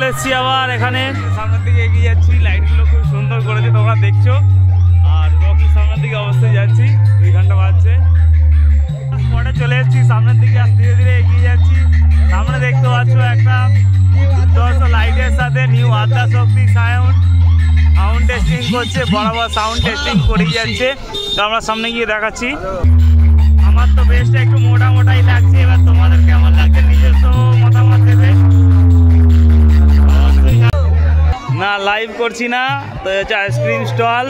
এসেছি আবার এখানে সামনের দিকে এগিয়ে যাচ্ছি। লাইটগুলো খুব সুন্দর করেছে, তোমরা দেখছো। আর রকি সামনের দিকে অবশ্যই যাচ্ছি, 2 ঘন্টা বাজছে। স্পটে চলে এসেছি সামনের দিকে, আর ধীরে ধীরে এগিয়ে যাচ্ছি। সামনে দেখতে পাচ্ছ একটা লাইটের সাথে নিউ আদ্যা শক্তি সাউন্ড টেস্টিং করছে, বরাবর সাউন্ড টেস্টিং করেই যাচ্ছে। তো আমরা সামনে গিয়ে দেখাচ্ছি। আমার তো বেশটা একটু মোটাই লাগছে, এবার তোমাদের কেমন লাগছে নিজস্ব মতামত দেবে। না লাইভ করছি না, তো হচ্ছে আইসক্রিম স্টল।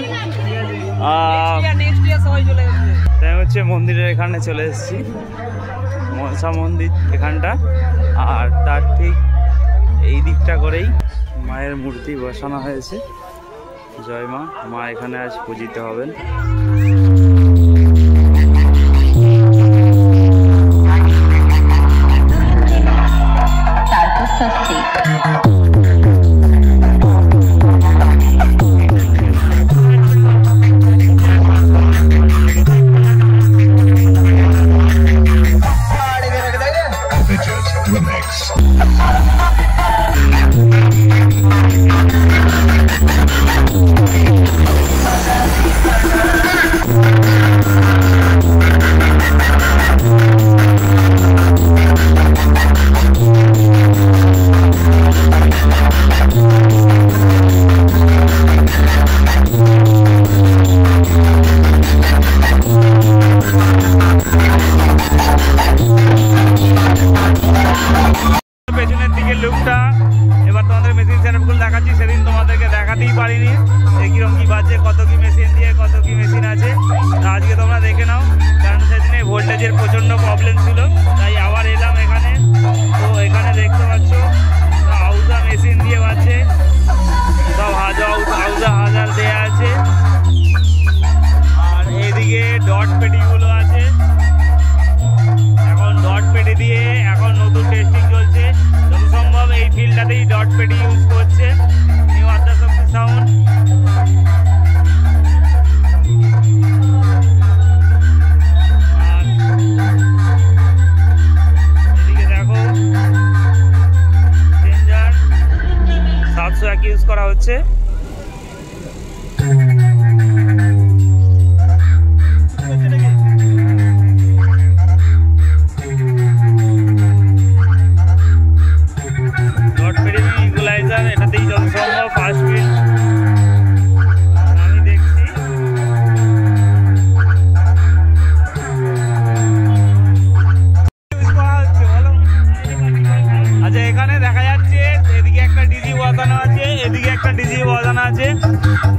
তাই হচ্ছে মন্দিরের এখানে চলে এসেছি, মনসা মন্দির এখানটা। আর তার ঠিক এই দিকটা করেই মায়ের মূর্তি বসানো হয়েছে। জয় মা, মা এখানে আজ পূজিত হবেন। পেছনের দিকে লুকটা এবার তোমাদের মেশিন সেটআপগুলো দেখাচ্ছি। সেদিন তোমাদেরকে দেখাতেই পারিনি কিরকম কি বাজছে, কত কি মেশিন দিয়ে কত কি মেশিন আছে। আজকে তোমরা দেখে নাও, কারণ সেদিনে ভোল্টেজের প্রচণ্ড প্রবলেম ছিল, তাই আবার এলাম এখানে। তো এখানে দেখতে পাচ্ছ আউজা মেশিন দিয়ে বাজছে, সব আউজা হাজার দেওয়া আছে। আর এইদিকে ডট পেটিগুলো আছে, এখন ডট পেটি দিয়ে এখন নতুন টেস্টিং চলছে। যত সম্ভব এই ফিল্ডটাতেই ডট পেটি ইউজ করছে নিউ আদ্যা শক্তি সাউন্ড। আর এদিকে দেখো চেঞ্জার 701 ইউজ করা হচ্ছে। এটাতেই যত সম্ভব ফার্স্ট ফিল্ড আমি দেখছি। আচ্ছা এখানে দেখা যাচ্ছে এদিকে একটা ডিজি বসানো আছে, এদিকে একটা ডিজি বসানো আছে।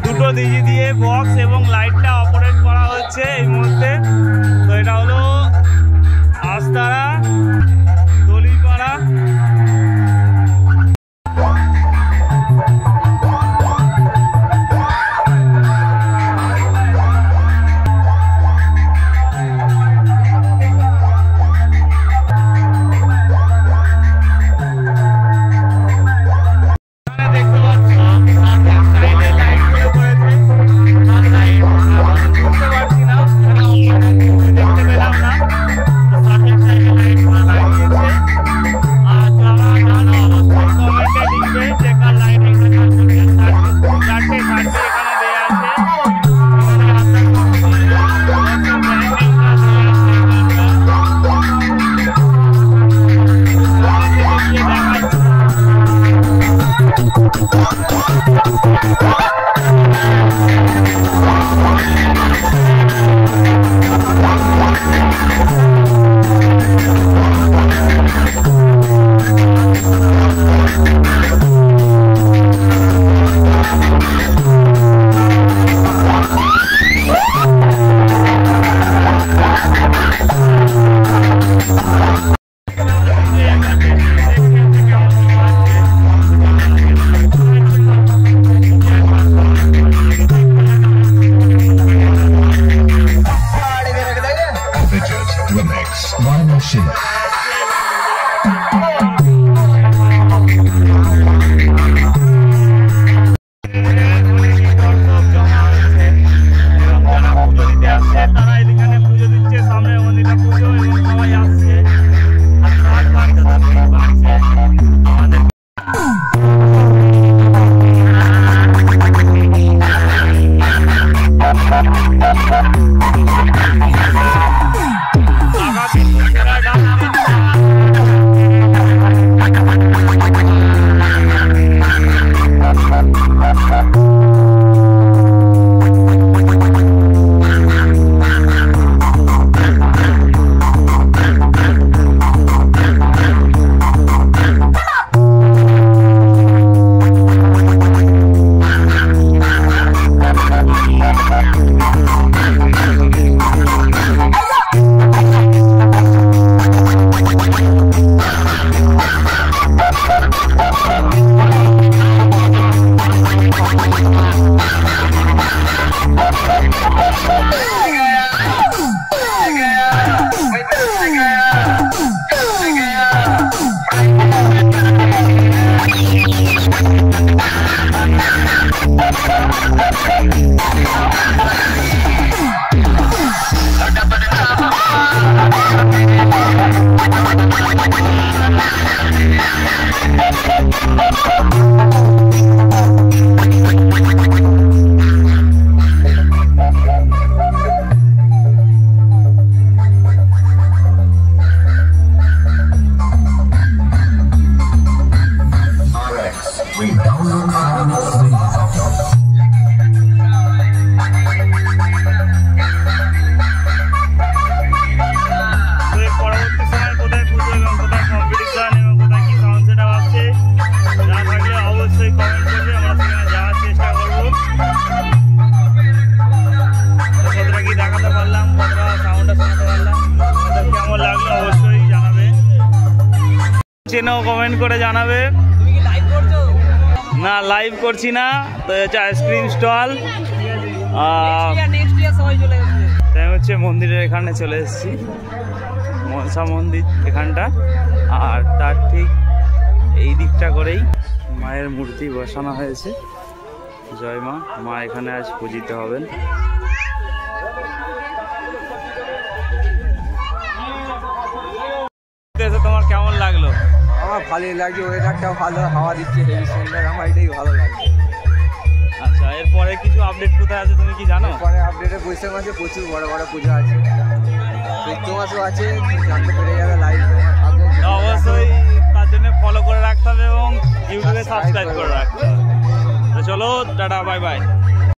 দুটো ডিজি দিয়ে বক্স এবং লাইটটা অপারেট করা হচ্ছে এই মুহূর্তে। তো এটা হলো আস্তারা দলিপাড়া। চেনাও কমেন্ট করে জানাবে। না লাইভ করছি না, তো হচ্ছে আইসক্রিম স্টল। তাই হচ্ছে মন্দিরের এখানে চলে এসেছি, মনসা মন্দির এখানটা, আর তার ঠিক এই দিকটা করেই মায়ের মূর্তি বসানো হয়েছে। জয় মা, মা এখানে আজ পূজিত হবেন। তোমার কেমন লাগলো? আমার ভালোই লাগছে, ওয়েদারটাও ভালো, হাওয়া দিচ্ছে হেভি সুন্দর, আমার এটাই ভালো লাগছে। আচ্ছা, এরপরে কিছু আপডেট কোথায় আছে তুমি কি জানো? পরে আপডেটে বৈশাখ মাসে প্রচুর বড় বড় পুজো আছে, চৈত্র মাসও আছে, জানতে পেরে যাবে লাইভ। অবশ্যই তার জন্য ফলো করে রাখতে হবে এবং ইউটিউবে সাবস্ক্রাইব করে রাখতে হবে। তো চলো, টাটা, বাই বাই।